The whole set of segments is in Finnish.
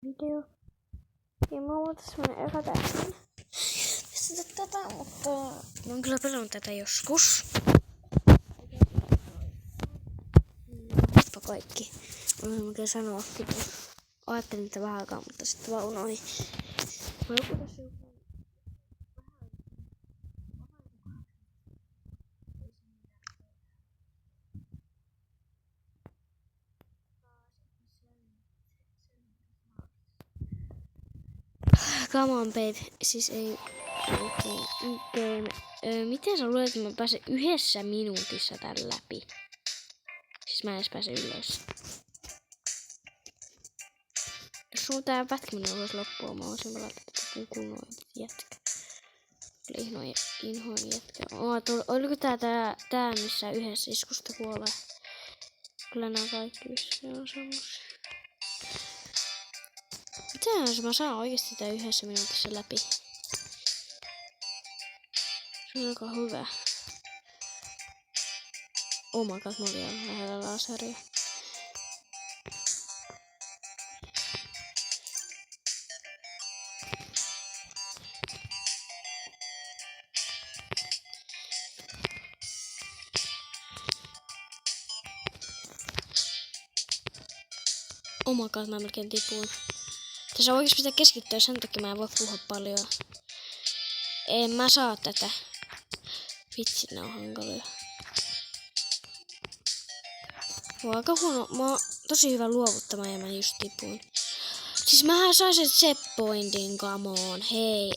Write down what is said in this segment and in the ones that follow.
video. Ja mä oon tässä semmonen eka tämmönen. Testata tätä, mutta mä oon kyllä pelannut tätä joskus. Huppa kaikki. Mä oikein sanoakin. Ajattelin että vähän aikaa, mutta sitten vaan unohdin. Mä joku tässä come on babe, siis ei game. Miten sä luulet, että mä pääsen 1 minuutissa tän läpi? Siis mä en edes pääse ylös. Jos sulla tää pätkäminen voisi loppua, mä voisin pelata tätä kunnon jätkä. Kyllä inhoin jätkä. Oliko tää missä yhdessä iskusta kuolee? Kyllä nää kaikki on semmosia. Mitähän se mä saan oikeesti tää 1 minuutissa läpi? Se on aika hyvä. Oh my god, mä olin ihan lähellä laseria. Oh my god, mä melkein tipuin. Tässä oikeesti pitää keskittyä, sen takia mä en voi puhua paljon. En mä saa tätä. Vitsi, nää on hankalia. Mä oon aika huono. Mä oon tosi hyvä luovuttamaan ja mä just tipuin. Siis mähän saisin set-pointin, come on. Hei,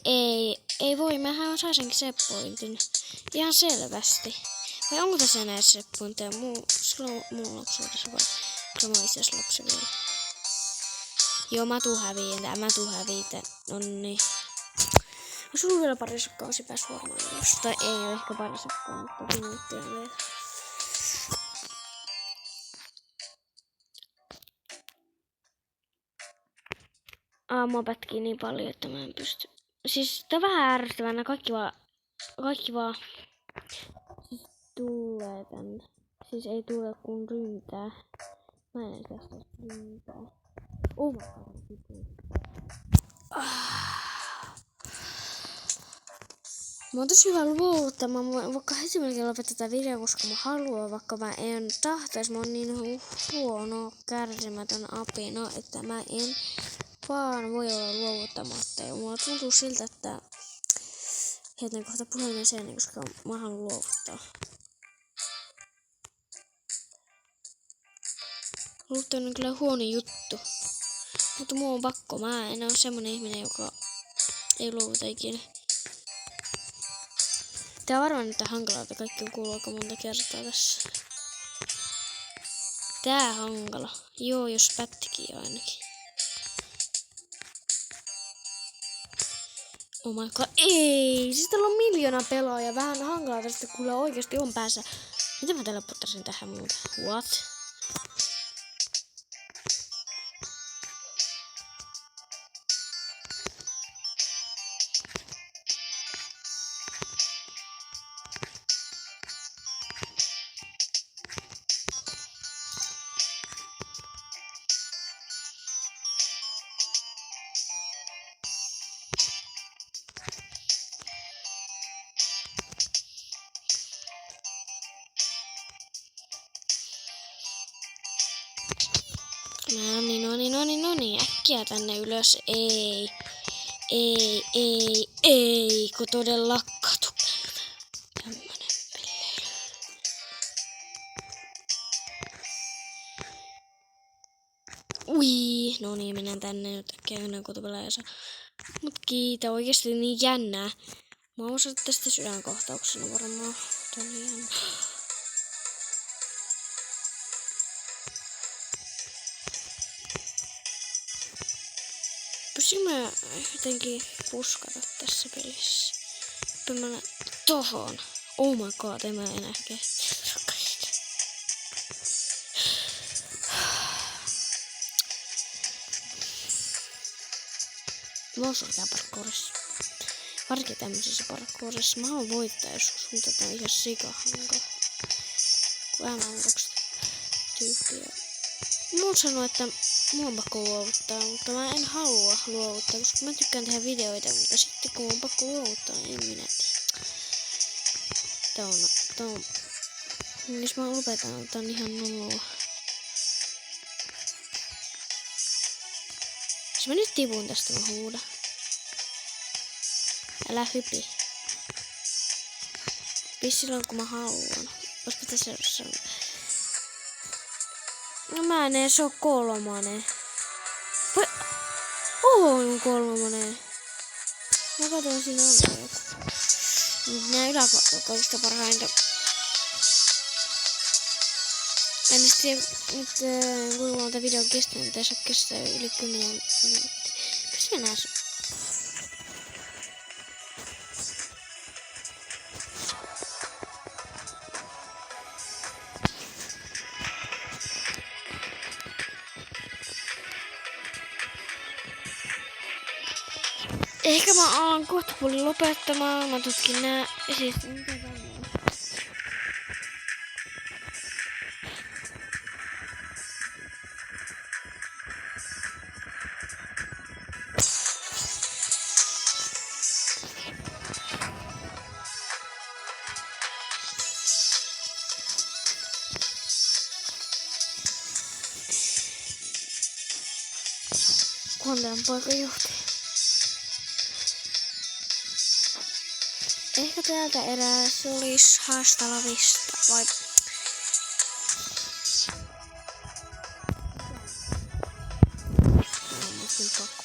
ei voi, mähän saisinkin set-pointin. Ihan selvästi. Vai onko tässä näitä set-pointteja? Mulla on tässä vai? Kyllä mä oon itse asiassa lapsi vielä. Joo, mä tuun häviin. Nonni. On sulla vielä pari sakkaa, olisi pääs varmaan jos. Tai ei ole ehkä pari sakkaa, mutta minuuttia vielä. Mua pätkii niin paljon, että mä en pysty. Siis tää on vähän ärsyttävänä. Kaikki vaan siis tulee tänne. Siis ei tule kun ryntää. Mä en edes tästä ryntää. Oh my god. Mä oon tosi hyvä luovuttamaan. Mä vaikka heti melkein lopettaa tätä videoa, koska mä haluan, vaikka mä en tahtois. Mä oon niin huono, kärsimätön apina, että mä en vaan voi olla luovuttamatta. Ja mulla tuntuu siltä, että heitän kohta puhelimen seinään, koska mä haluan luovuttaa. Luovuttaminen on kyllä huono juttu. Mutta mua on pakko. Mä en oo semmonen ihminen, joka ei luovuta ikinä. Tää on varmaan nyt hankalaa, että kaikki on kuullut aika monta kertaa tässä. Tää on hankala. Joo, jos pättikin ainakin. Oh my god, ei! Siis täällä on 1 000 000 pelaajaa. Vähän hankalaa tästä, kyllä oikeesti on päässä. Miten mä teleporttasin tähän muuta? What? Noni, äkkiä tänne ylös. Ei, kun todella katu. Tämmönen pelleily. Ui, no niin, mennään tänne nyt äkkiä ennen kotopelaajansa. Mut kiitä, oikeesti niin jännää. Mä oon osannut tästä sydänkohtauksena varmaan. Tää on jännä. Pystynkö mä jotenkin puskata tässä pelissä? Mä tohon. Oh my god, en mä enää kehtaa. Mä oon oikein parkourissa. Varsinkin tämmöisessä parkourissa. Mä haluan voittaa joskus, mutta tää on ihan sikahankala. Kun mä on 2 tyyppiä. Mä oon sanonut, että Mua on pakko luovuttaa, mutta mä en halua luovuttaa, koska mä tykkään tehdä videoita, mutta sitten kun on pakko luovuttaa, niin en minä tiedä. Tää on... Jos mä lopetan, tää on ihan noloa. Jos mä nyt tipun tästä, mä huudan. Älä hypi. Pis silloin kun mä haluan. Koska tässä on... No mä en edes oo kolmonen. Vai... on kolmonen. Mä katson siinä on joku. Nyt nää yläkoista parhainta. En tiedä nyt kuinka monta video on kestänyt. Tässä kestää yli 10 minuuttia. Kas mennään sun? Ehkä mä alan kohta puolin lopettamaan. Mä tutkin nää. Siis mitä tää on? Kuontelen poikajohtaja. Ehkä täältä eräs olisi haastavista vai